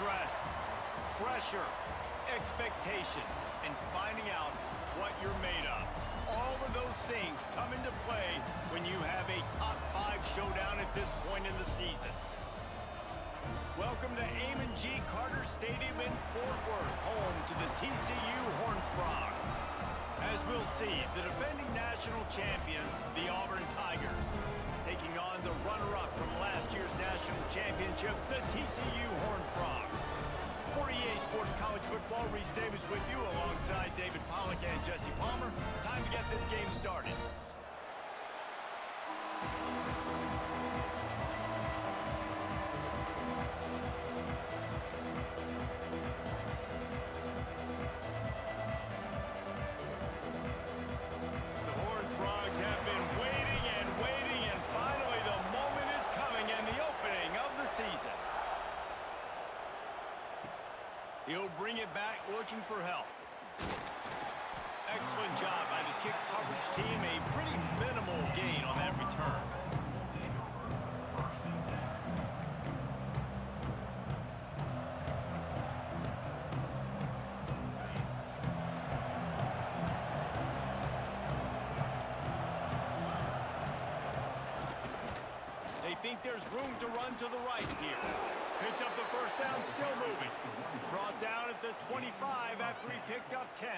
Stress, pressure, expectations, and finding out what you're made of. All of those things come into play when you have a top 5 showdown at this point in the season. Welcome to Amon G. Carter Stadium in Fort Worth, home to the TCU Horned Frogs. As we'll see, the defending national champions, the Auburn Tigers, taking on the runner-up from last year's national championship, the TCU Horned Frogs. For EA Sports College Football, Reese Davis with you alongside David Pollack and Jesse Palmer. Time to get this game started. The Horned Frogs have been waiting and finally the moment is coming and the opening of the season. He'll bring it back looking for help. Excellent job by the kick coverage team. A pretty minimal gain on that return. They think there's room to run to the right here. Picks up the first down, still moving. Brought down at the 25 after he picked up 10.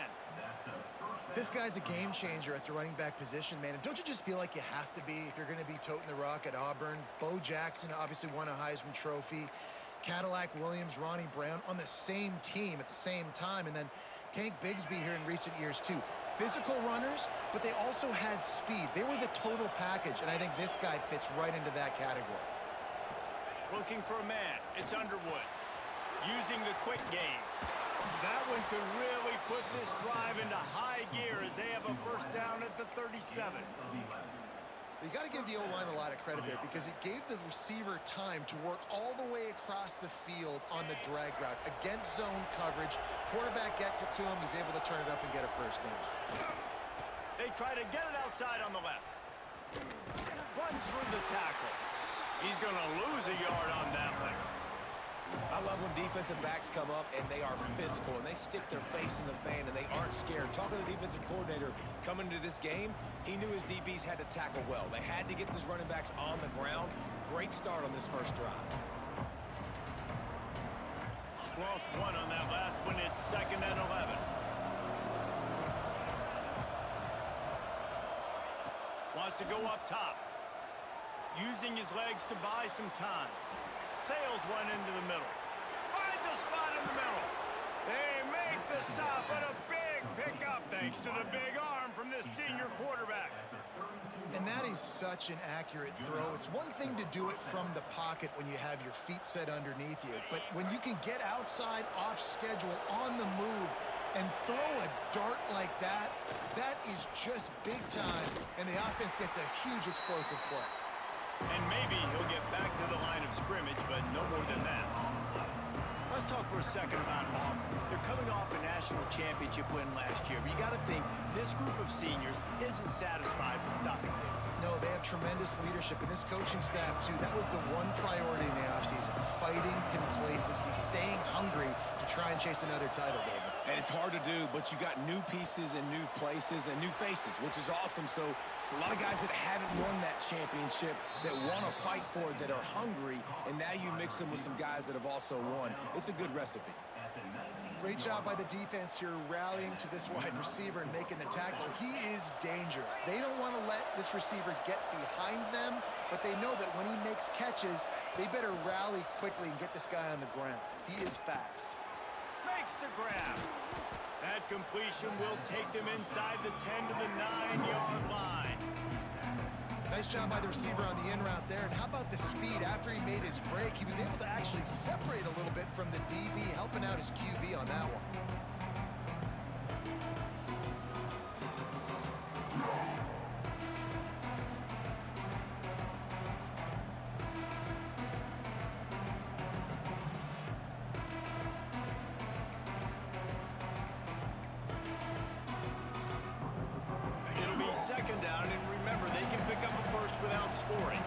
This guy's a game changer at the running back position, man. And don't you just feel like you have to be if you're going to be toting the rock at Auburn? Bo Jackson obviously won a Heisman Trophy. Cadillac Williams, Ronnie Brown on the same team at the same time. And then Tank Bigsby here in recent years, too. Physical runners, but they also had speed. They were the total package, and I think this guy fits right into that category. Looking for a man. It's Underwood. Using the quick game. That one could really put this drive into high gear as they have a first down at the 37. You got to give the O-line a lot of credit there because it gave the receiver time to work all the way across the field on the drag route against zone coverage. Quarterback gets it to him. He's able to turn it up and get a first down. They try to get it outside on the left. Runs through the tackle. He's going to lose a yard on that one. I love when defensive backs come up and they are physical and they stick their face in the fan and they aren't scared. Talking to the defensive coordinator coming into this game, he knew his DBs had to tackle well. They had to get these running backs on the ground. Great start on this first drive. Lost one on that last one. It's 2nd and 11. Wants to go up top. Using his legs to buy some time. Sails one into the middle. Finds a spot in the middle. They make the stop, but a big pickup thanks to the big arm from this senior quarterback. And that is such an accurate throw. It's one thing to do it from the pocket when you have your feet set underneath you, but when you can get outside, off schedule, on the move, and throw a dart like that, that is just big time, and the offense gets a huge explosive play. And maybe he'll get back to the line of scrimmage, but no more than that. Let's talk for a second about Auburn. They're coming off a national championship win last year, but you got to think this group of seniors isn't satisfied with stopping there. No, they have tremendous leadership, and this coaching staff, too. That was the one priority in the offseason, fighting complacency, staying hungry to try and chase another title, David. And it's hard to do, but you got new pieces and new places and new faces, which is awesome. So it's a lot of guys that haven't won that championship that want to fight for it, that are hungry, and now you mix them with some guys that have also won. It's a good recipe. Great job by the defense here rallying to this wide receiver and making the tackle. He is dangerous. They don't want to let this receiver get behind them, but they know that when he makes catches, they better rally quickly and get this guy on the ground. He is fast. Makes the grab. That completion will take them inside the 10 to the 9-yard line. Nice job by the receiver on the in route there. And how about the speed? After he made his break, he was able to actually separate a little bit from the DB, helping out his QB on that one. Second down, and remember, they can pick up a first without scoring.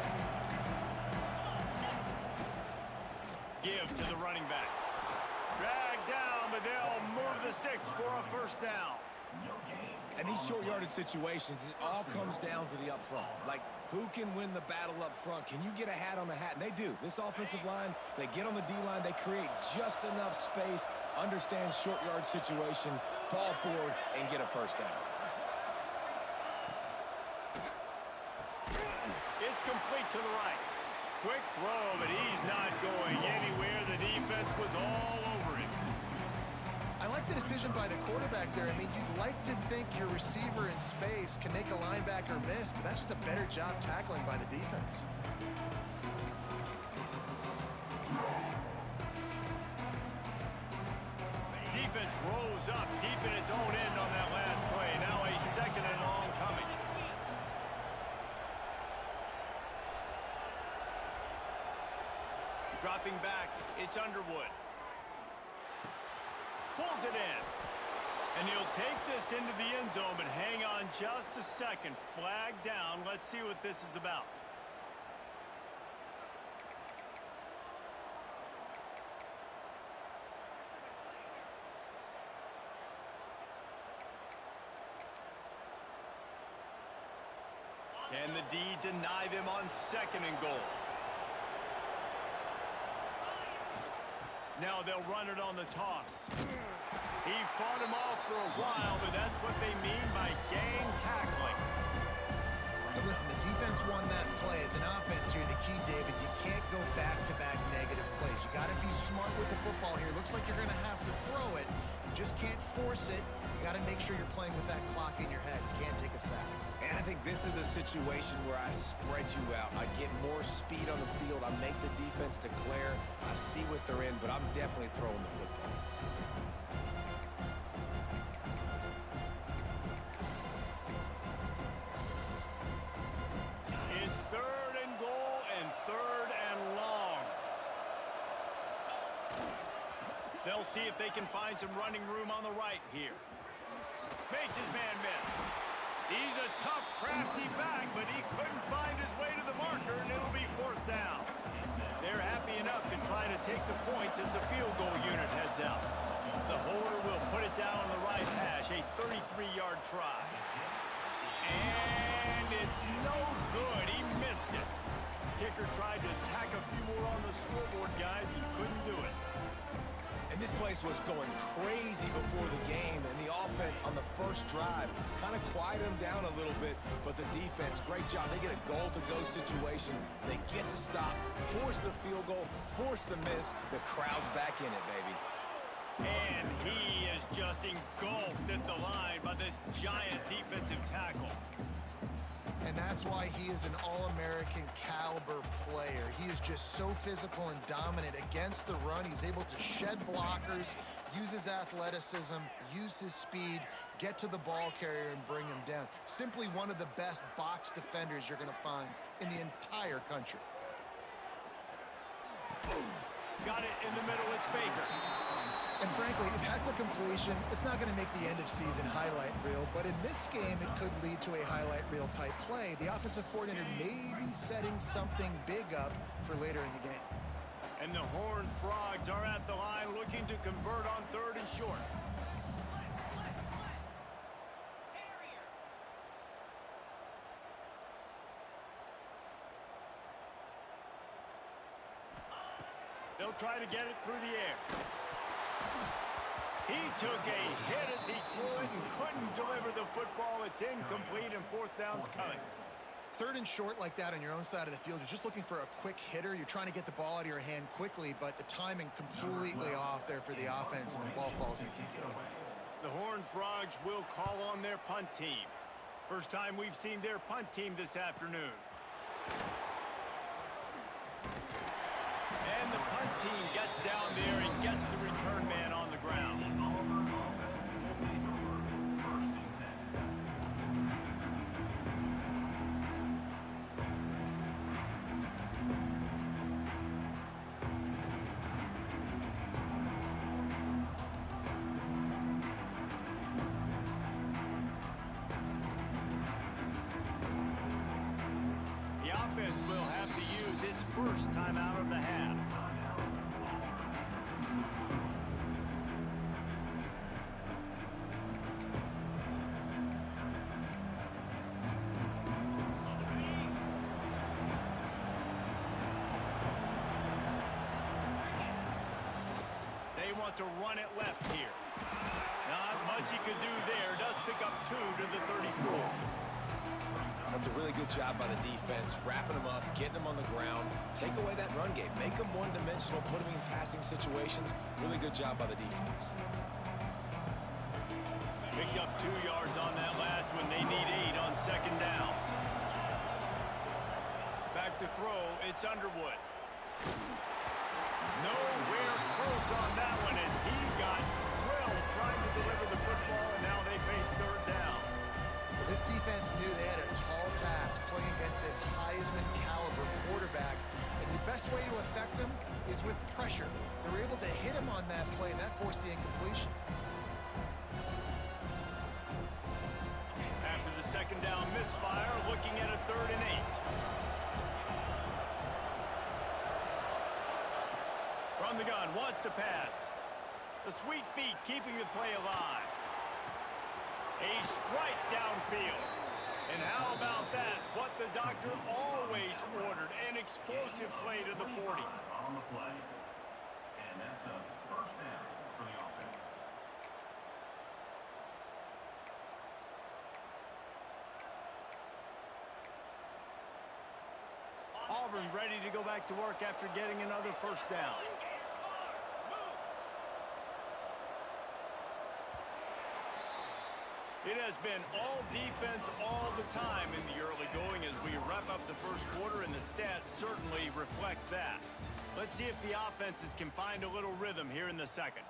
Give to the running back. but they'll move the sticks for a first down. And these short yardage situations, it all comes down to the up front. Like, who can win the battle up front? Can you get a hat on the hat? And they do. This offensive line, they get on the D-line, they create just enough space, understand short yard situation, fall forward, and get a first down. It's complete to the right. Quick throw, but he's not going anywhere. The defense was all over him. I like the decision by the quarterback there. I mean, you'd like to think your receiver in space can make a linebacker miss, but that's just a better job tackling by the defense. Defense rose up deep in its own end on that last play. Now a second and long coming. Dropping back, it's Underwood. Pulls it in. And he'll take this into the end zone, but hang on just a second. Flag down. Let's see what this is about. Can the D deny them on second and goal? Now they'll run it on the toss. He fought him off for a while, but that's what they mean by gang tackling. But listen, the defense won that play. As an offense here, the key, David, you can't go back-to-back negative plays. You got to be smart with the football here. Looks like you're going to have to throw it. You just can't force it. You got to make sure you're playing with that clock in your head. You can't take a sack. And I think this is a situation where I spread you out. I get more speed on the field. I make the defense declare. I see what they're in, but I'm definitely throwing the football. It's third and goal and third and long. They'll see if they can find some running room on the right here. Makes his man miss. He's a tough, crafty back, but he couldn't find his way to the marker, and it'll be fourth down. They're happy enough to try to take the points as the field goal unit heads out. The holder will put it down on the right hash, a 33-yard try. And it's no good. He missed it. Kicker tried to tack a few more on the scoreboard, guys. He couldn't do it. And this place was going crazy before the game, and the offense on the first drive kind of quieted them down a little bit, but the defense, great job. They get a goal-to-go situation. They get the stop, force the field goal, force the miss. The crowd's back in it, baby. And he is just engulfed at the line by this giant defensive tackle. And that's why he is an all-American caliber player. He is just so physical and dominant against the run. He's able to shed blockers, use his athleticism, use his speed, get to the ball carrier and bring him down. Simply one of the best box defenders you're going to find in the entire country. Got it in the middle. It's Baker. And frankly, if that's a completion, it's not going to make the end-of-season highlight reel, but in this game, it could lead to a highlight reel type play. The offensive coordinator may be setting something big up for later in the game. And the Horned Frogs are at the line looking to convert on third and short. They'll try to get it through the air. He took a hit as he threw it and couldn't deliver the football. It's incomplete, and fourth down's coming. Third and short like that on your own side of the field, you're just looking for a quick hitter. You're trying to get the ball out of your hand quickly, but the timing completely off there for the offense, and the ball falls incomplete. The Horned Frogs will call on their punt team. First time we've seen their punt team this afternoon. And the punt team gets down there and gets the return man on the ground. The offense will have to use its first timeout of the half. want to run it left here. Not much he could do there. Does pick up 2 to the 34. That's a really good job by the defense, wrapping them up, getting them on the ground, take away that run game, make them one-dimensional, put them in passing situations. Really good job by the defense. Picked up 2 yards on that last one. They need 8 on second down. Back to throw, it's Underwood. Nowhere close on that one as he got drilled trying to deliver the football, and now they face third down. This defense knew they had a tall task playing against this Heisman caliber quarterback, and the best way to affect him is with pressure. They were able to hit him on that play, and that forced the incompletion. After the second down misfire, looking at a 3rd and 8. From the gun, wants to pass. The sweet feet keeping the play alive. A strike downfield. And how about that? What the doctor always ordered, an explosive play to the 40. On the play. And that's a first down for the offense. Auburn ready to go back to work after getting another first down. It has been all defense all the time in the early going as we wrap up the first quarter, and the stats certainly reflect that. Let's see if the offenses can find a little rhythm here in the second.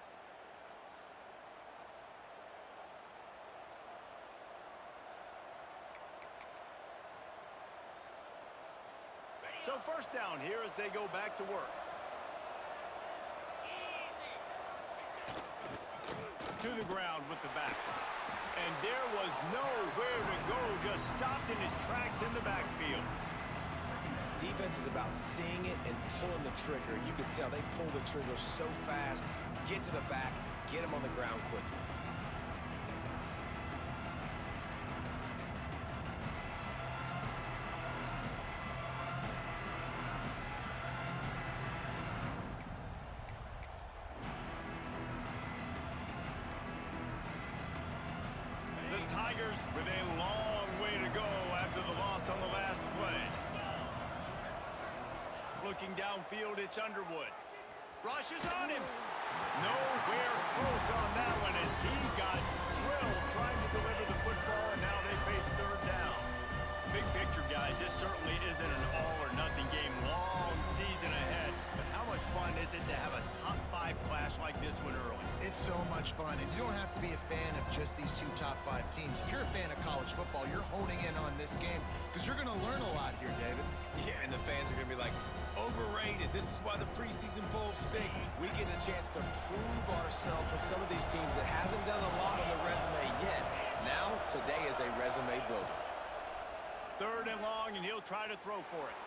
So first down here as they go back to work. To the ground with the back. And there was nowhere to go, just stopped in his tracks in the backfield. Defense is about seeing it and pulling the trigger. You can tell they pull the trigger so fast, get to the back, get him on the ground quickly. Tigers with a long way to go after the loss on the last play. Looking downfield, it's Underwood. Rushes on him. Nowhere close on that one as he got drilled trying to deliver the football, and now they face third down. Big picture, guys, this certainly isn't an all-or-nothing game. Long season ahead, but how much fun is it to have a top 5 clash like this one early? It's so much fun, and you don't have to be a fan of just these 2 top 5 teams. If you're a fan of college football, you're honing in on this game because you're going to learn a lot here, David. Yeah, and the fans are going to be like, overrated. This is why the preseason bowls stink. We get a chance to prove ourselves with some of these teams that hasn't done a lot on the resume yet. Now, today is a resume builder. 3rd and long, and he'll try to throw for it.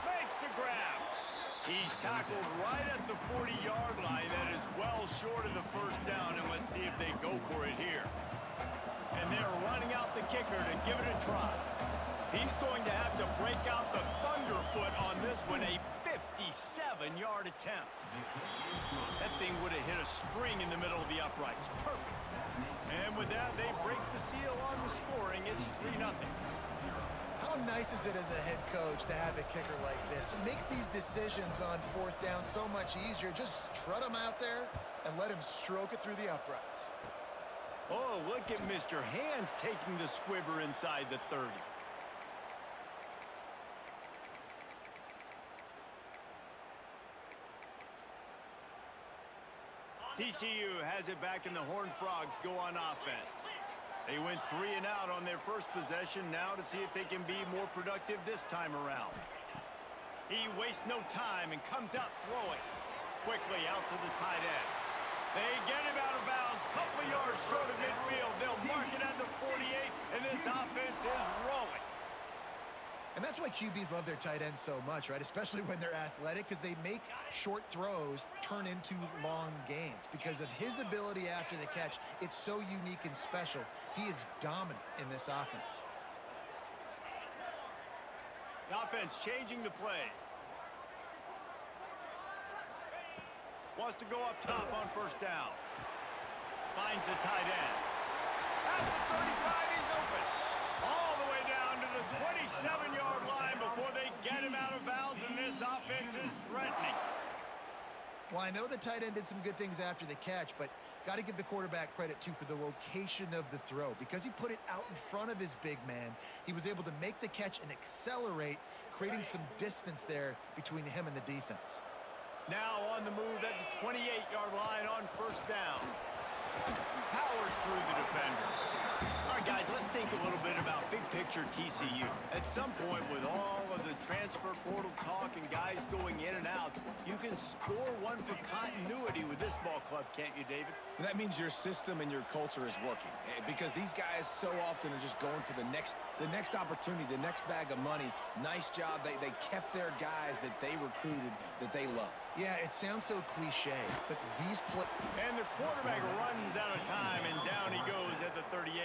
Makes the grab. He's tackled right at the 40-yard line. That is well short of the first down, and let's see if they go for it here. And they're running out the kicker to give it a try. He's going to have to break out the thunderfoot on this one, a 57-yard attempt. That thing would have hit a string in the middle of the uprights. Perfect. And with that, they break the seal on the scoring. It's 3-0. How nice is it as a head coach to have a kicker like this? It makes these decisions on 4th down so much easier. Just trot him out there and let him stroke it through the uprights. Oh, look at Mr. Hands taking the squibber inside the 30. TCU has it back, and the Horned Frogs go on offense. They went 3 and out on their first possession, now to see if they can be more productive this time around. He wastes no time and comes out throwing. Quickly out to the tight end. They get him out of bounds, couple of yards short of midfield. They'll mark it at the 48, and this offense is rolling. And that's why QBs love their tight ends so much, right? Especially when they're athletic, because they make short throws turn into long gains. Because of his ability after the catch, it's so unique and special. He is dominant in this offense. The offense changing the play. Wants to go up top on first down. Finds the tight end. At the 35, he's open. All the way down to the 27-yard line before they get him out of bounds, and this offense is threatening. Well, I know the tight end did some good things after the catch, but got to give the quarterback credit, too, for the location of the throw. Because he put it out in front of his big man, he was able to make the catch and accelerate, creating some distance there between him and the defense. Now on the move at the 28-yard line on first down. Powers through the defender. All right, guys, let's think a little bit about big-picture TCU. At some point, with all of the transfer portal talk and guys going in and out, you can score one for continuity with this ball club, can't you, David? That means your system and your culture is working, because these guys so often are just going for the next opportunity, the next bag of money. Nice job. They kept their guys that they recruited, that they love. Yeah, it sounds so cliche, but these play... And the quarterback runs out of time, and down he goes at the 38.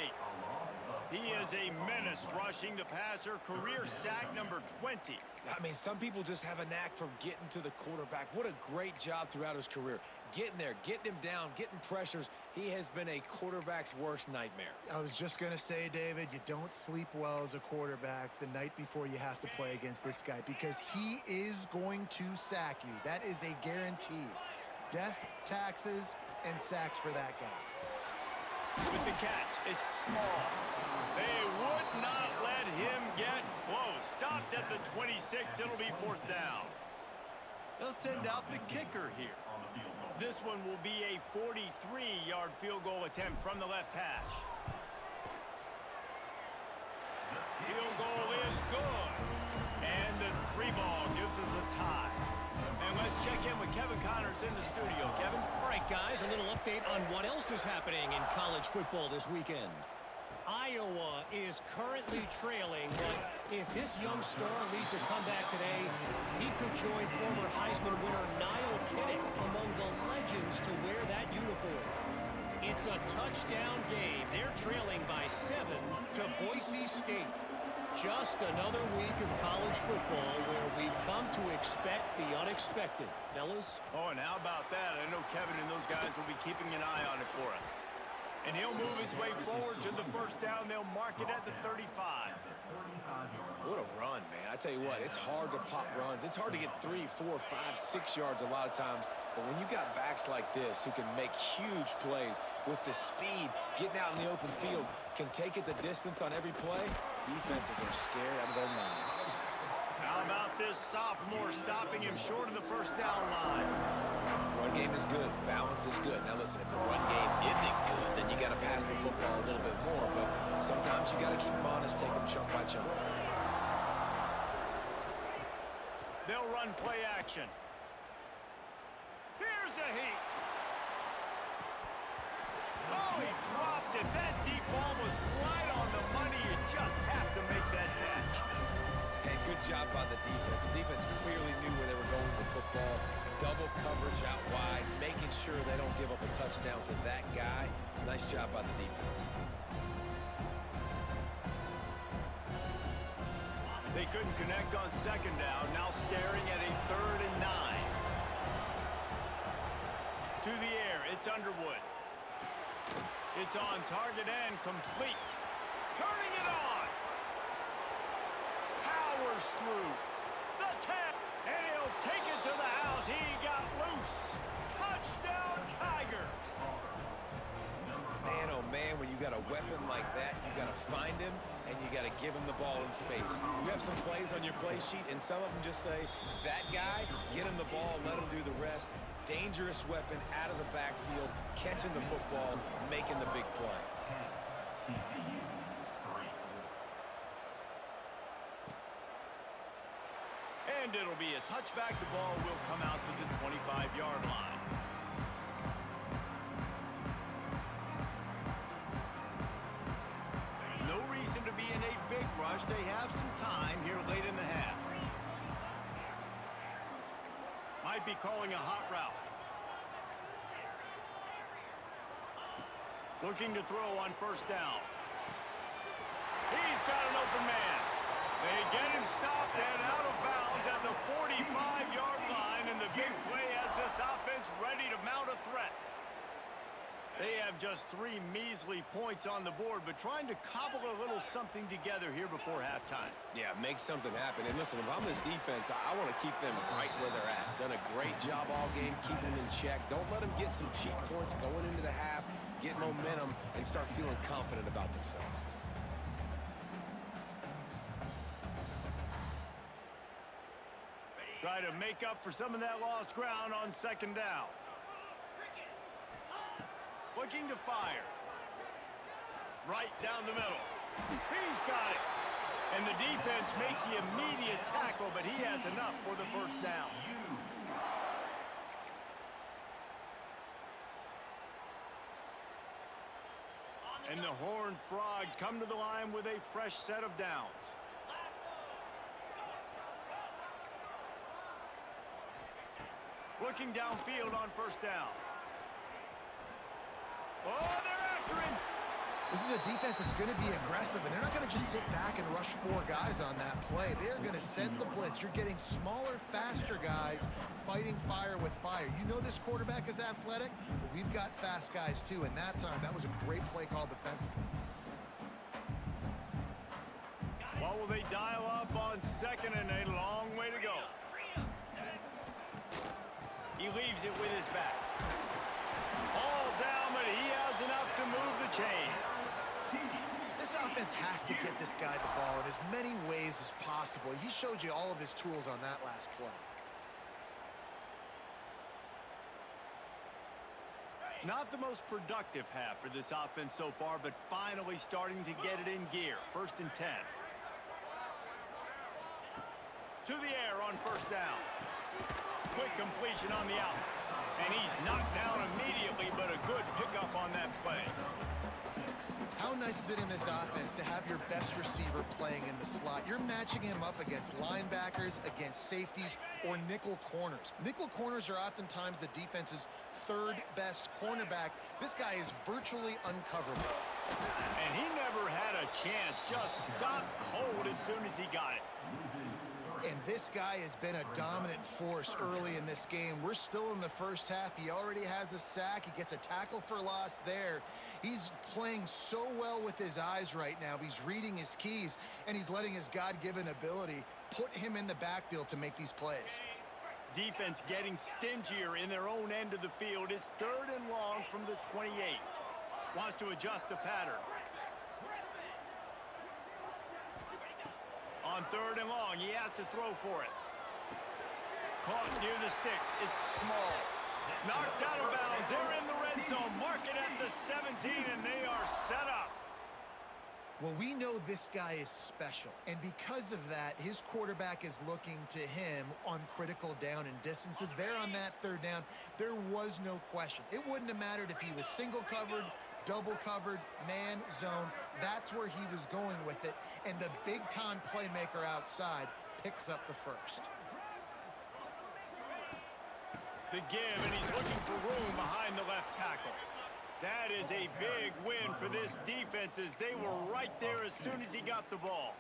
He is a menace rushing the passer, career sack number 20. I mean, some people just have a knack for getting to the quarterback. What a great job throughout his career. Getting there, getting him down, getting pressures. He has been a quarterback's worst nightmare. I was just going to say, David, you don't sleep well as a quarterback the night before you have to play against this guy, because he is going to sack you. That is a guarantee. Death, taxes, and sacks for that guy. With the catch, it's small. They would not let him get close. Stopped at the 26. It'll be fourth down. They'll send out the kicker here. This one will be a 43-yard field goal attempt from the left hash. Field goal is good. And the 3-ball gives us a tie. And let's check in with Kevin Connors in the studio. Kevin? All right, guys, a little update on what else is happening in college football this weekend. Iowa is currently trailing, but if this young star leads a comeback today, he could join former Heisman winner Niall Kinnick among the legends to wear that uniform. It's a touchdown game. They're trailing by 7 to Boise State. Just another week of college football where we've come to expect the unexpected. Fellas? Oh, and how about that? I know Kevin and those guys will be keeping an eye on it for us. And he'll move his way forward to the first down. They'll mark it at the 35. What a run, man. I tell you what, it's hard to pop runs. It's hard to get 3, 4, 5, 6 yards a lot of times. But when you got backs like this who can make huge plays with the speed, getting out in the open field, can take it the distance on every play, defenses are scared out of their mind. How about this sophomore stopping him short of the first down line? Run game is good. Balance is good. Now listen, if the run game isn't good, then you got to pass the football a little bit more. But sometimes you got to keep them honest, take them chunk by chunk. They'll run play action. Here's a heat. Oh, he dropped it. That deep ball was right on the money. You just have to make that catch. And good job by the defense. The defense clearly knew where they were going with the football. Double coverage out wide, making sure they don't give up a touchdown to that guy. Nice job by the defense. They couldn't connect on second down. Now staring at a 3rd and 9. To the air, it's Underwood. It's on target and complete. Turning it on. Powers through. The 10. And he'll take it to the house. He got loose. Touchdown, Tigers. Man, oh man, when you got a weapon like that, you got to find him and you got to give him the ball in space. You have some plays on your play sheet, and some of them just say, that guy, get him the ball, let him do the rest. Dangerous weapon out of the backfield, catching the football, making the big play. And it'll be a touchback. The ball will come out to the 25-yard line. No reason to be in a big rush. They have some time here late in the half. Might be calling a hot route. Looking to throw on first down. He's got an open man. They get him stopped and out of bounds at the 45-yard line, and the big play has this offense ready to mount a threat. They have just 3 measly points on the board, but trying to cobble a little something together here before halftime. Yeah, make something happen. And listen, if I'm this defense, I want to keep them right where they're at. Done a great job all game keeping them in check. Don't let them get some cheap points going into the half, get momentum, and start feeling confident about themselves. Try to make up for some of that lost ground on second down. Looking to fire. Right down the middle. He's got it. And the defense makes the immediate tackle, but he has enough for the first down. And the Horned Frogs come to the line with a fresh set of downs. Looking downfield on first down. Oh, they're after him. This is a defense that's going to be aggressive, and they're not going to just sit back and rush 4 guys on that play. They're going to send the blitz. You're getting smaller, faster guys fighting fire with fire. You know this quarterback is athletic, but we've got fast guys too, and that time, that was a great play call defensively. What will they dial up on second and a long way to go? He leaves it with his back. All down, but he has enough to move the chains. This offense has to get this guy the ball in as many ways as possible. He showed you all of his tools on that last play. Not the most productive half for this offense so far, but finally starting to get it in gear. First and 10. To the air on first down. Quick completion on the out. And he's knocked down immediately, but a good pickup on that play. How nice is it in this offense to have your best receiver playing in the slot? You're matching him up against linebackers, against safeties, or nickel corners. Nickel corners are oftentimes the defense's 3rd best cornerback. This guy is virtually uncoverable. And he never had a chance. Just stopped cold as soon as he got it. And this guy has been a dominant force early in this game. We're still in the first half. He already has a sack. He gets a tackle for loss there. He's playing so well with his eyes right now. He's reading his keys, and he's letting his God-given ability put him in the backfield to make these plays. Defense getting stingier in their own end of the field. It's 3rd and long from the 28. Wants to adjust the pattern. On 3rd and long, he has to throw for it. Caught near the sticks. It's small. Knocked out of bounds. They're in the red zone. Mark it at the 17, and they are set up. Well, we know this guy is special, and because of that, his quarterback is looking to him on critical down and distances. There on that 3rd down, there was no question. It wouldn't have mattered if he was single covered, double covered, man, zone. That's where he was going with it, and the big-time playmaker outside picks up the first. The give, and he's looking for room behind the left tackle. That is a big win for this defense as they were right there as soon as he got the ball.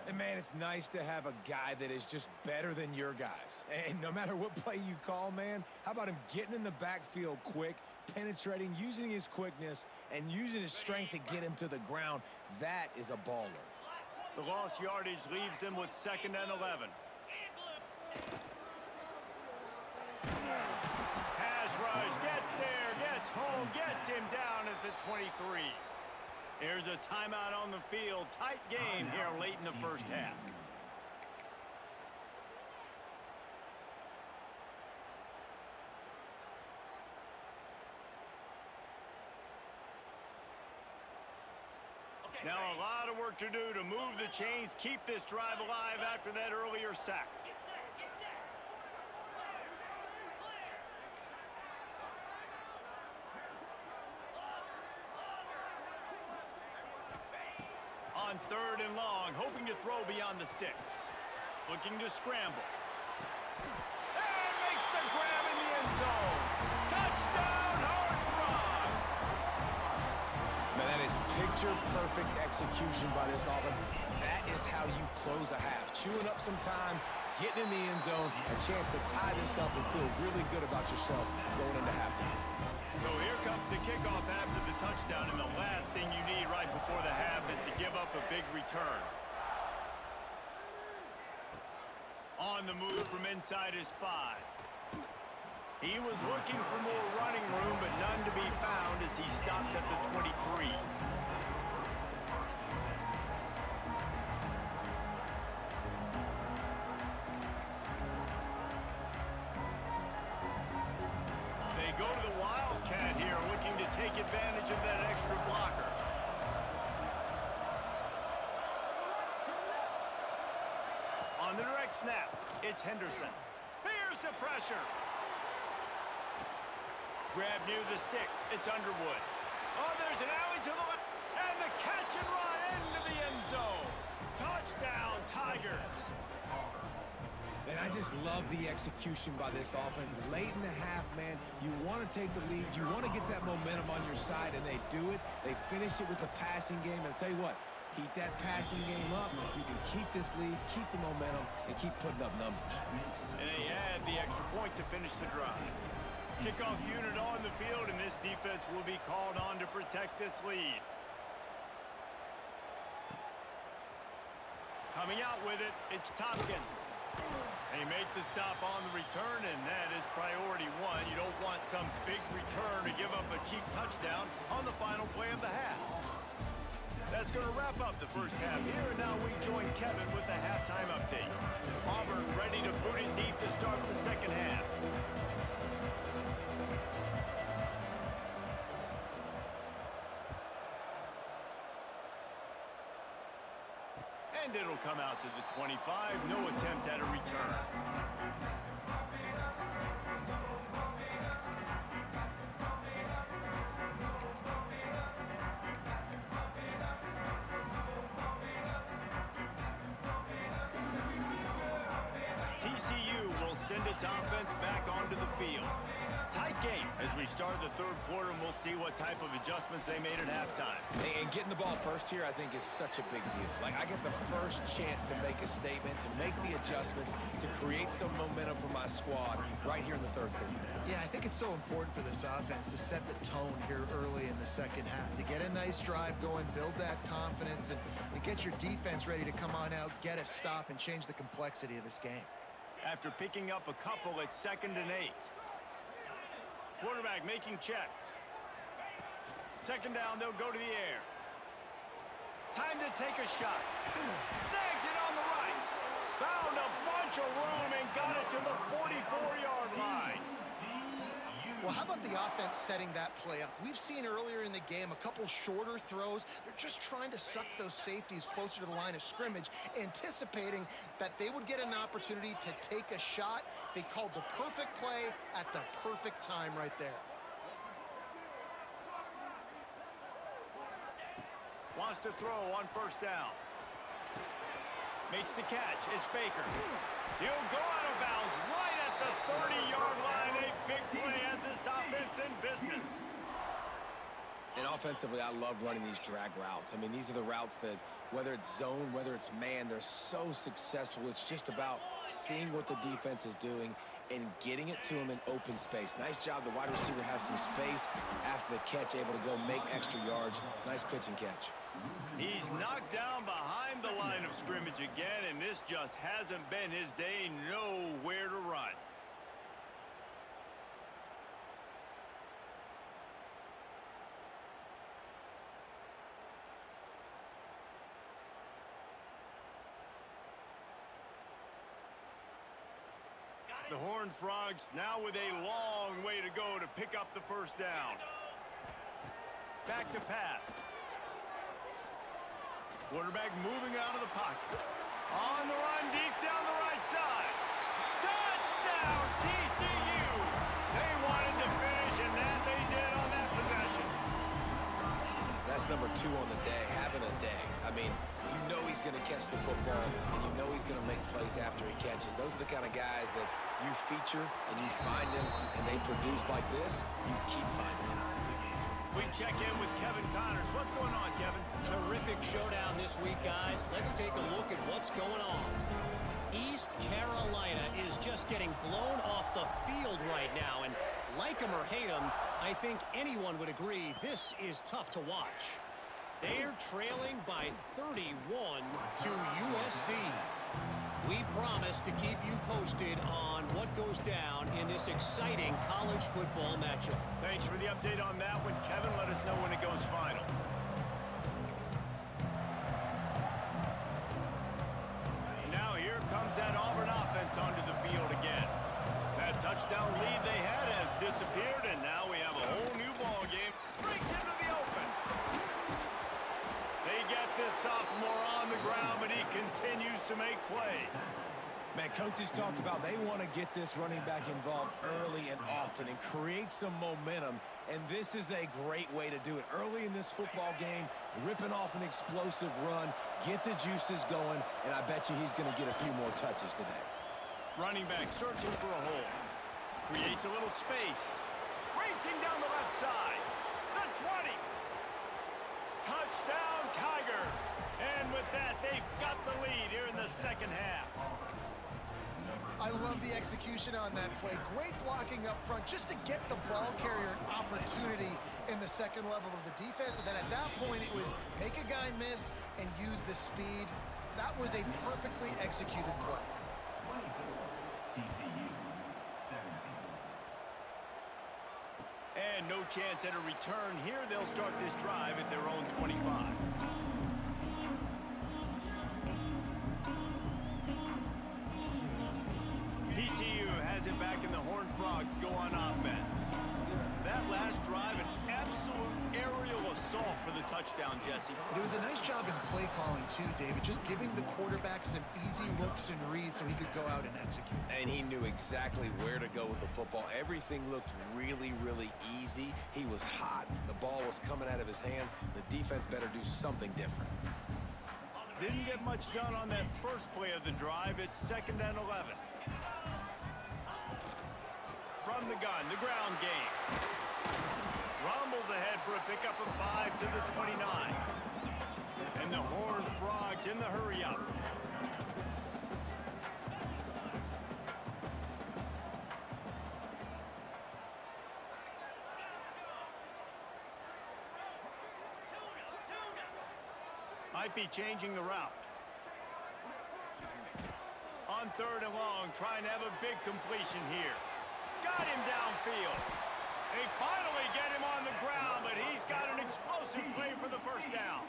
And, man, it's nice to have a guy that is just better than your guys. And no matter what play you call, man, how about him getting in the backfield quick, penetrating, using his quickness, and using his strength to get him to the ground? That is a baller. The lost yardage leaves them with 2nd and 11. Pass rush, gets there, gets home, gets him down at the 23. There's a timeout on the field. Tight game here late in the first half. Now a lot of work to do to move the chains, keep this drive alive after that earlier sack. On 3rd and long, hoping to throw beyond the sticks. Looking to scramble. And makes the grab in the end zone. Touchdown, Horned Frogs! Man, that is picture-perfect execution by this offense. That is how you close a half. Chewing up some time, getting in the end zone, a chance to tie this up and feel really good about yourself going into halftime. So here comes the kickoff after the touchdown, and the last thing you need right before the half is to give up a big return. On the move from inside his 5. He was looking for more running room, but none to be found as he stopped at the 23. They go to the Wildcat here, looking to take advantage of that extra blocker. On the direct snap, it's Henderson. Here's the pressure. Grab near the sticks. It's Underwood. Oh, there's an alley to the left. And the catch and run into the end zone. Touchdown, Tigers. And I just love the execution by this offense. Late in the half, man, you want to take the lead. You want to get that momentum on your side, and they do it. They finish it with the passing game. And I'll tell you what, keep that passing game up. You can keep this lead, keep the momentum, and keep putting up numbers. And they add the extra point to finish the drive. Kickoff unit on the field, and this defense will be called on to protect this lead. Coming out with it, it's Tompkins. They make the stop on the return, and that is priority 1. You don't want some big return to give up a cheap touchdown on the final play of the half. That's going to wrap up the first half here, and now we join Kevin with the halftime update. Auburn ready to boot it deep to start the second half. And it'll come out to the 25. No attempt at a return. TCU will send its offense back onto the field. Tight game as we start the third quarter, and we'll see what type of adjustments they made at halftime. And getting the ball first here, I think, is such a big deal. Like, I get the first chance to make a statement, to make the adjustments, to create some momentum for my squad right here in the third quarter. Yeah, I think it's so important for this offense to set the tone here early in the second half, to get a nice drive going, build that confidence, and get your defense ready to come on out, get a stop, and change the complexity of this game. After picking up a couple at 2nd and 8. Quarterback making checks. Second down, they'll go to the air. Time to take a shot. Snags it on the right. Found a bunch of room and got it to the 44-yard line. Well, how about the offense setting that play up? We've seen earlier in the game a couple shorter throws. They're just trying to suck those safeties closer to the line of scrimmage, anticipating that they would get an opportunity to take a shot. They called the perfect play at the perfect time right there. Wants to throw on first down. Makes the catch. It's Baker. He'll go out of bounds right at the 30-yard line. A big play as this offense in business. And offensively, I love running these drag routes. I mean, these are the routes that, whether it's zone, whether it's man, they're so successful. It's just about seeing what the defense is doing and getting it to them in open space. Nice job. The wide receiver has some space after the catch, able to go make extra yards. Nice pitch and catch. He's knocked down behind the line of scrimmage again, and this just hasn't been his day. Nowhere to run. The Horned Frogs now with a long way to go to pick up the first down. Back to pass. Quarterback moving out of the pocket. On the run, deep down the right side. Touchdown, TCU! They wanted to finish, and that they did on that possession. That's number 2 on the day, having a day. I mean, you know he's going to catch the football, and you know he's going to make plays after he catches. Those are the kind of guys that you feature, and you find them, and they produce like this, you keep finding them. We check in with Kevin Connors. What's going on, Kevin? Terrific showdown this week, guys. Let's take a look at what's going on. East Carolina is just getting blown off the field right now, and like them or hate them, I think anyone would agree this is tough to watch. They're trailing by 31 to USC. We promise to keep you posted on what goes down in this exciting college football matchup. Thanks for the update on that one, Kevin. Let us know when it goes final. Now here comes that Auburn offense onto the field again. That touchdown lead they had has disappeared, and now we have a whole new ball game. Breaks into the open. They get this sophomore on the ground, but he continues to make plays. Man, coaches talked about they want to get this running back involved early and often and create some momentum, and this is a great way to do it. Early in this football game, ripping off an explosive run, get the juices going, and I bet you he's going to get a few more touches today. Running back searching for a hole. Creates a little space. Racing down the left side. The 20. Touchdown, Tigers. And with that, they've got the lead here in the second half. I love the execution on that play. Great blocking up front just to get the ball carrier an opportunity in the second level of the defense. And then at that point, it was make a guy miss and use the speed. That was a perfectly executed play. TCU 17. And no chance at a return here. They'll start this drive at their own 25. TCU has it back in the Horned Frogs go on offense. That last drive, an absolute aerial assault for the touchdown, Jesse. It was a nice job in play calling too, David, just giving the quarterback some easy looks and reads so he could go out and execute. And he knew exactly where to go with the football. Everything looked really, really easy. He was hot. The ball was coming out of his hands. The defense better do something different. Didn't get much done on that first play of the drive. It's 2nd and 11. From the gun, the ground game. Rumbles ahead for a pickup of 5 to the 29. And the Horned Frogs in the hurry-up. Might be changing the route. On 3rd and long, trying to have a big completion here. Got him downfield. They finally get him on the ground, but he's got an explosive play for the first down.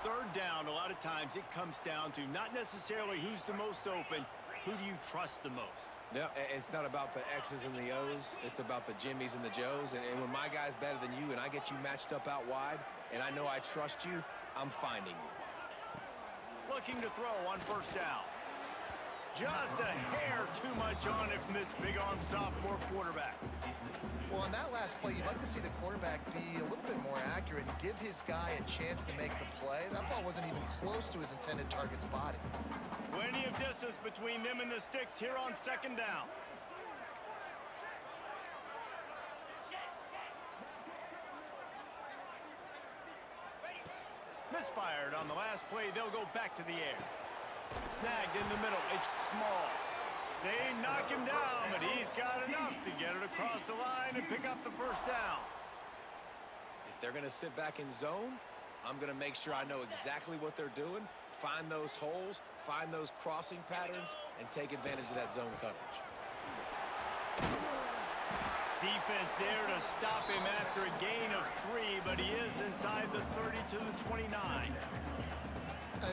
3rd down, a lot of times it comes down to not necessarily who's the most open, who do you trust the most? No, it's not about the X's and the O's. It's about the Jimmys and the Joes. And when my guy's better than you and I get you matched up out wide and I know I trust you, I'm finding you. Looking to throw on 1st down. Just a hair too much on it from this big-arm sophomore quarterback. Well, on that last play, you'd like to see the quarterback be a little bit more accurate and give his guy a chance to make the play. That ball wasn't even close to his intended target's body. Plenty of distance between them and the sticks here on 2nd down. Misfired on the last play. They'll go back to the air. Snagged in the middle. It's small. They knock him down, but he's got enough to get it across the line and pick up the 1st down. If they're going to sit back in zone, I'm going to make sure I know exactly what they're doing, find those holes, find those crossing patterns, and take advantage of that zone coverage. Defense there to stop him after a gain of 3, but he is inside the 30 to the 29.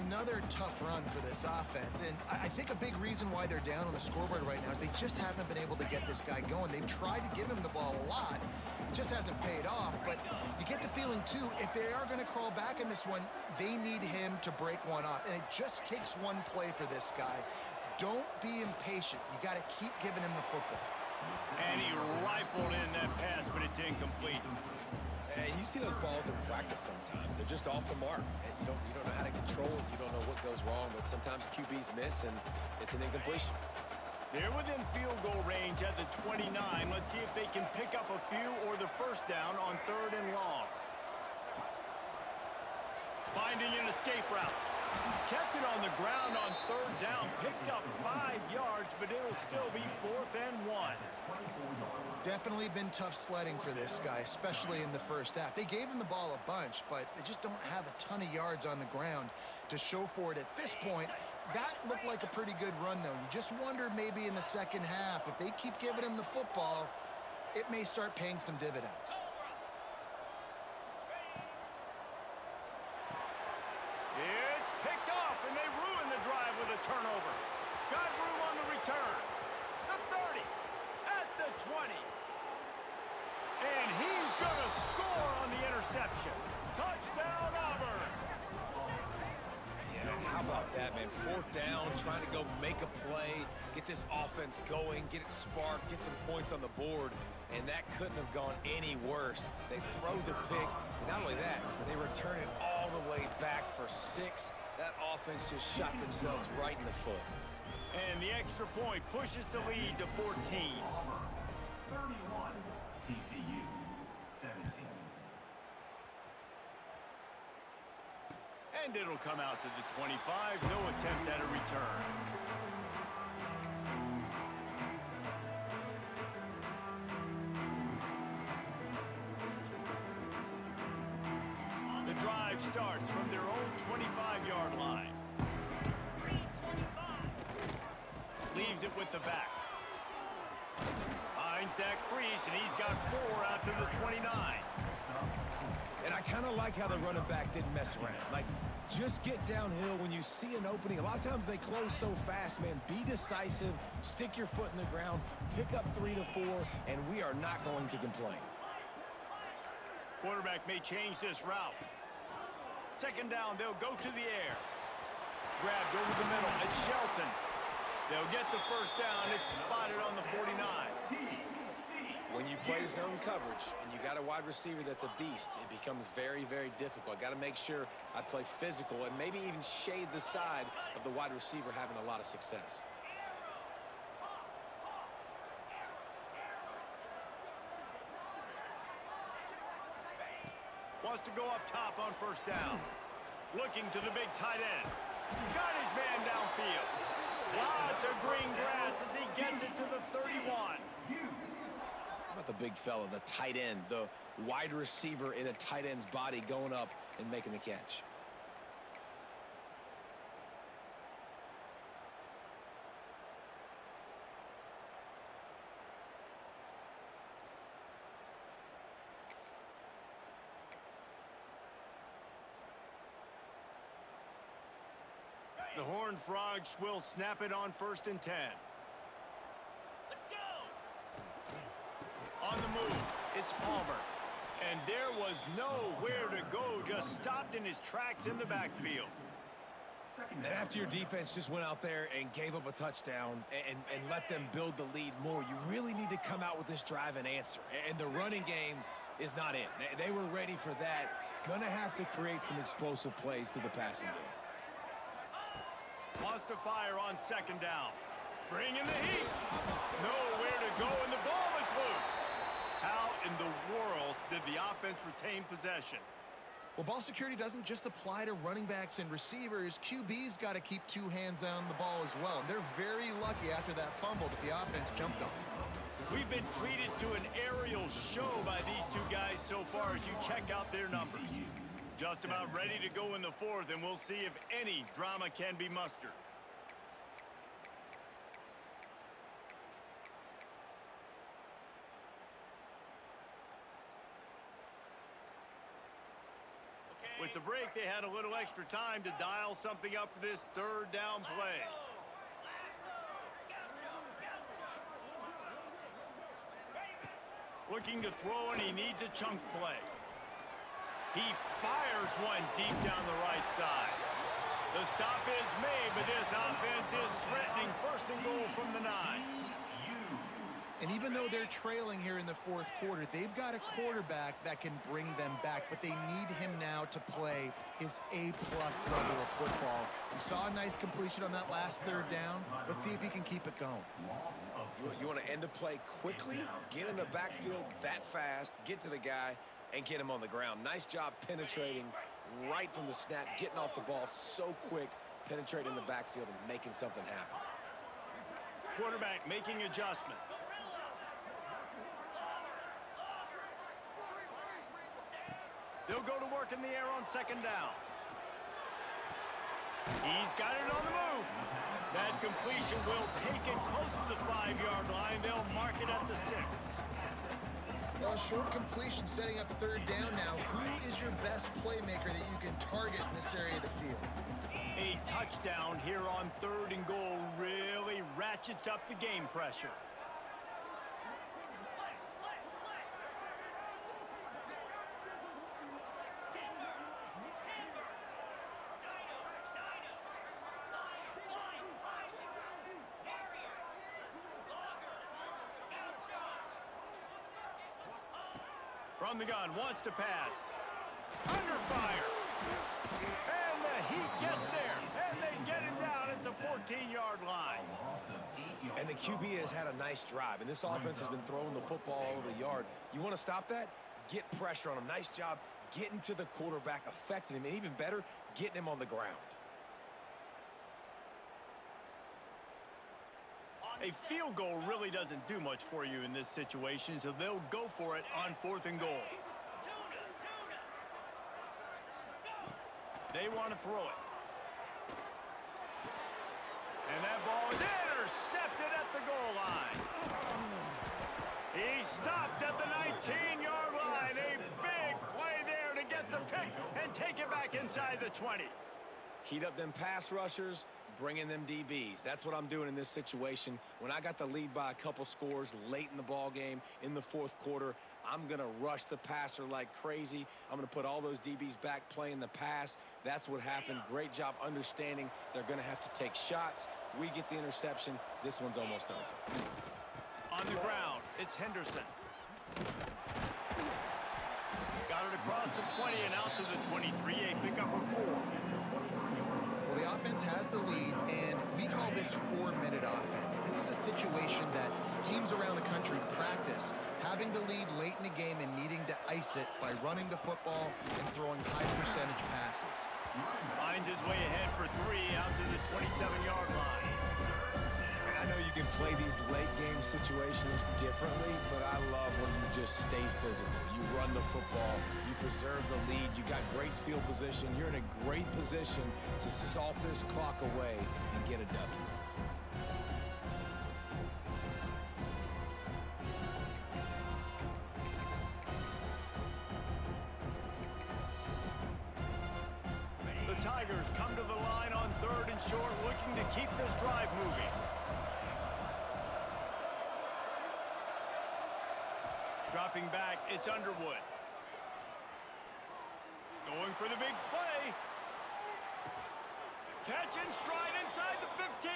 Another tough run for this offense, and I think a big reason why they're down on the scoreboard right now is they just haven't been able to get this guy going. They've tried to give him the ball a lot. It just hasn't paid off, but you get the feeling, too, if they are going to crawl back in this one, they need him to break one off, and it just takes one play for this guy. Don't be impatient. You got to keep giving him the football. And he rifled in that pass, but it's incomplete. And you see those balls in practice sometimes. They're just off the mark. And you don't know how to control it. You don't know what goes wrong. But sometimes QBs miss, and it's an incompletion. They're within field goal range at the 29. Let's see if they can pick up a few or the 1st down on 3rd and Finding an escape route. Kept it on the ground on third down. Picked up 5 yards, but it'll still be 4th and 1. Definitely been tough sledding for this guy, especially in the first half. They gave him the ball a bunch, but they just don't have a ton of yards on the ground to show for it at this point. That looked like a pretty good run, though. You just wonder maybe in the second half, if they keep giving him the football, it may start paying some dividends. It's picked off, and they ruin the drive with a turnover. Got room on the return. The 30, at the 20. And he's going to score on the interception. Touchdown, Auburn. Yeah, how about that, man? 4th down, trying to go make a play, get this offense going, get it sparked, get some points on the board, and that couldn't have gone any worse. They throw the pick, and not only that, they return it all the way back for 6. That offense just shot themselves right in the foot. And the extra point pushes the lead to 14. 31, TCU 17. And it'll come out to the 25. No attempt at a return. The drive starts from their own 25-yard line. Leaves it with the back. Finds that crease, and he's got 4 out to the 29. And I kind of like how the running back didn't mess around. Like, just get downhill when you see an opening. A lot of times they close so fast, man. Be decisive, stick your foot in the ground, pick up 3 to 4, and we are not going to complain. Quarterback may change this route. Second down, they'll go to the air. Grabbed over the middle. It's Shelton. They'll get the first down. It's spotted on the 49. When you play zone coverage and you got a wide receiver that's a beast, it becomes very, very difficult. I got to make sure I play physical and maybe even shade the side of the wide receiver having a lot of success. Wants to go up top on first down. Looking to the big tight end. Got his man downfield. Lots of green grass as he gets it to the 31. How about the big fella, the tight end, the wide receiver in a tight end's body going up and making the catch? The Horned Frogs will snap it on 1st and 10. Let's go! On the move, it's Palmer. And there was nowhere to go, just stopped in his tracks in the backfield. And after your defense just went out there and gave up a touchdown and let them build the lead more, you really need to come out with this drive and answer. And the running game is not in. They were ready for that. Gonna have to create some explosive plays through the passing game. Wants to fire on 2nd down. Bringing the heat. Nowhere to go, and the ball is loose. How in the world did the offense retain possession? Well, ball security doesn't just apply to running backs and receivers. QB's got to keep 2 hands on the ball as well. They're very lucky after that fumble that the offense jumped on. We've been treated to an aerial show by these 2 guys so far as you check out their numbers. Just about ready to go in the 4th, and we'll see if any drama can be mustered. With the break, they had a little extra time to dial something up for this 3rd down play. Looking to throw, and he needs a chunk play. He fires one deep down the right side. The stop is made, but this offense is threatening 1st and goal from the 9. And even though they're trailing here in the 4th quarter, they've got a quarterback that can bring them back, but they need him now to play his A-plus level of football. We saw a nice completion on that last 3rd down. Let's see if he can keep it going. You want to end a play quickly, get in the backfield that fast, get to the guy, and get him on the ground. Nice job penetrating right from the snap, getting off the ball so quick, penetrating the backfield and making something happen. Quarterback making adjustments. They'll go to work in the air on second down. He's got it on the move. That completion will take it close to the 5-yard line. They'll mark it at the 6. Well, a short completion setting up third down now. Who is your best playmaker that you can target in this area of the field? A touchdown here on 3rd and goal really ratchets up the game pressure. From the gun, wants to pass. Under fire. And the Heat gets there. And they get him down at the 14-yard line. And the QB has had a nice drive, and this offense has been throwing the football all over the yard. You want to stop that? Get pressure on him. Nice job getting to the quarterback, affecting him, and even better, getting him on the ground. A field goal really doesn't do much for you in this situation, so they'll go for it on 4th and goal. They want to throw it. And that ball is intercepted at the goal line. He stopped at the 19-yard line. A big play there to get the pick and take it back inside the 20. Heat up them pass rushers, bring in them DBs. That's what I'm doing in this situation. When I got the lead by a couple scores late in the ball game in the 4th quarter, I'm going to rush the passer like crazy. I'm going to put all those DBs back playing the pass. That's what happened. Great job understanding they're going to have to take shots. We get the interception. This one's almost over. On the ground, it's Henderson. Got it across the 20 and out to the 23. A pickup of 4. Well, the offense has the lead, and we call this 4-minute offense. This is a situation that teams around the country practice, having the lead late in the game and needing to ice it by running the football and throwing high-percentage passes. Finds his way ahead for 3 out to the 27-yard line. And I know you can play these late game situations differently, but I love when you just stay physical. You run the football, you preserve the lead, you got great field position, you're in a great position to salt this clock away and get a W. The Tigers come to the line on 3rd and short, looking to keep this drive moving. Dropping back, it's Underwood. Going for the big play. Catch and stride inside the 15.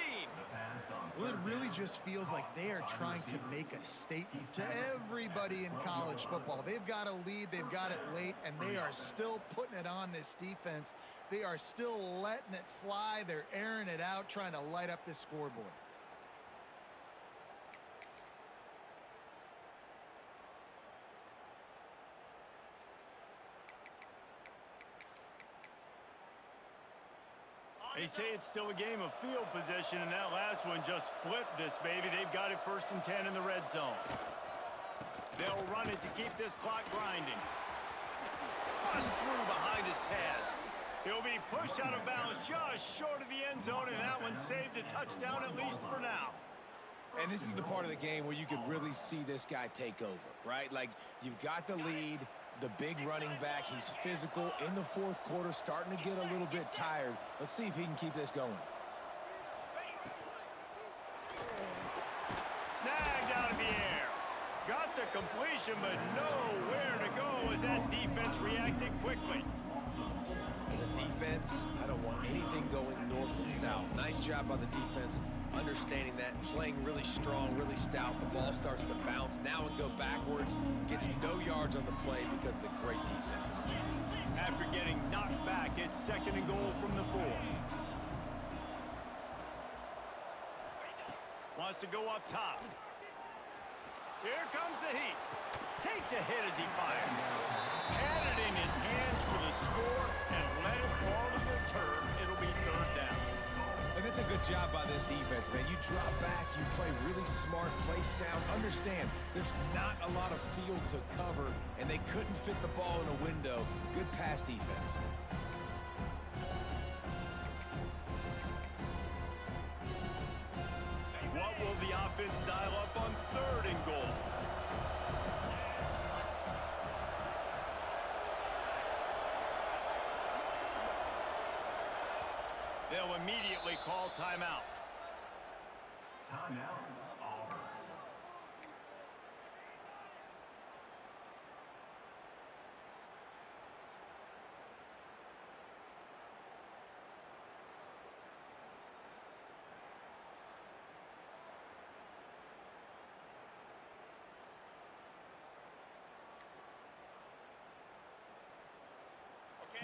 Well, it really just feels like they are trying to make a statement to everybody in college football. They've got a lead, they've got it late, and they are still putting it on this defense. They are still letting it fly. They're airing it out, trying to light up this scoreboard. They say it's still a game of field position, and that last one just flipped this baby. They've got it 1st and 10 in the red zone. They'll run it to keep this clock grinding. Bust through behind his pad. He'll be pushed out of bounds just short of the end zone, and that one saved a touchdown at least for now. And this is the part of the game where you could really see this guy take over, right? Like, you've got the lead, the big running back. He's physical in the 4th quarter, starting to get a little bit tired. Let's see if he can keep this going. Snagged out of the air. Got the completion, but nowhere to go as that defense reacted quickly. As a defense, I don't want anything going north and south. Nice job by the defense, understanding that, playing really strong, really stout. The ball starts to bounce now and go backwards. Gets no yards on the play because of the great defense. After getting knocked back, it's 2nd and goal from the 4. Wants to go up top. Here comes the Heat. Takes a hit as he fires. Had it in his hands for the score and Good job by this defense, man. You drop back, you play really smart, play sound. Understand, there's not a lot of field to cover, and they couldn't fit the ball in a window. Good pass defense. What will the offense dial up on 3rd and goal? They'll immediately call timeout. Timeout, Auburn.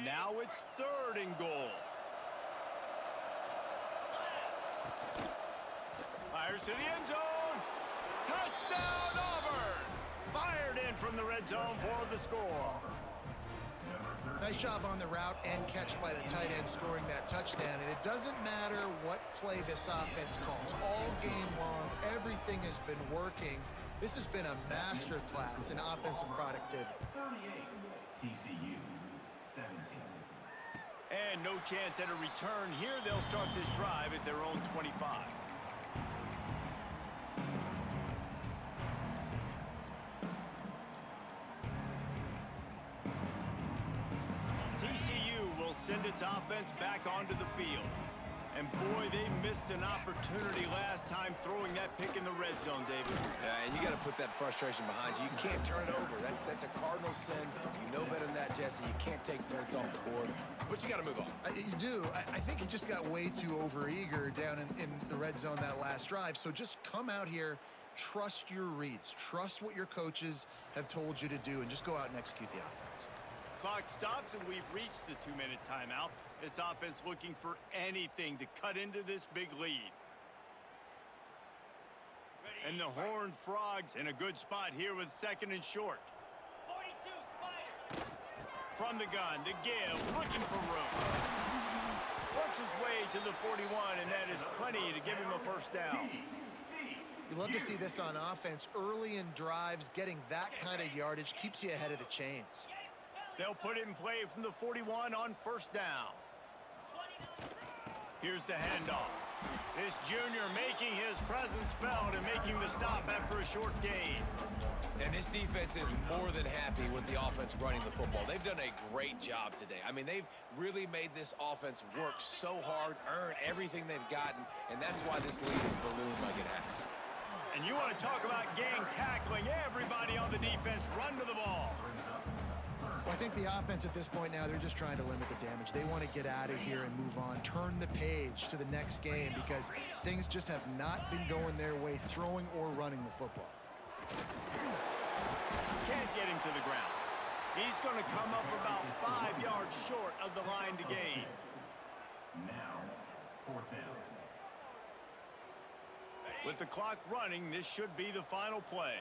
Now it's 3rd and goal. Fires to the end zone. Touchdown, Auburn! Fired in from the red zone for the score. Nice job on the route and catch by the tight end scoring that touchdown. And it doesn't matter what play this offense calls. All game long, everything has been working. This has been a master class in offensive productivity. 38, TCU, 17. And no chance at a return here. They'll start this drive at their own 25. TCU will send its offense back onto the field. And boy, they missed an opportunity last time throwing that pick in the red zone, David. Yeah, and you got to put that frustration behind you. You can't turn it over. That's a cardinal sin. You know better than that, Jesse. You can't take points off the board, but you got to move on. You do. I think he just got way too overeager down in the red zone that last drive. So just come out here, trust your reads, trust what your coaches have told you to do, and just go out and execute the offense. Clock stops, and we've reached the 2-minute timeout. This offense looking for anything to cut into this big lead. And the Horned Frogs in a good spot here with 2nd and short. 42 Spider. From the gun, the give, looking for room. Works his way to the 41, and that is plenty to give him a first down. You love to see this on offense. Early in drives, getting that kind of yardage keeps you ahead of the chains. They'll put it in play from the 41 on 1st down. Here's the handoff. This junior making his presence felt and making the stop after a short gain. And this defense is more than happy with the offense running the football. They've done a great job today. I mean, they've really made this offense work so hard, earn everything they've gotten, and that's why this lead has ballooned like it has. And you want to talk about gang tackling. Everybody on the defense run to the ball. Well, I think the offense at this point now, they're just trying to limit the damage. They want to get out of here and move on, turn the page to the next game because things just have not been going their way, throwing or running the football. Can't get him to the ground. He's going to come up about 5 yards short of the line to gain. Now, 4th down. With the clock running, this should be the final play.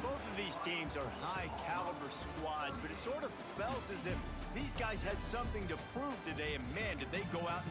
Both of these teams are high-caliber squads, but it sort of felt as if these guys had something to prove today, and man, did they go out and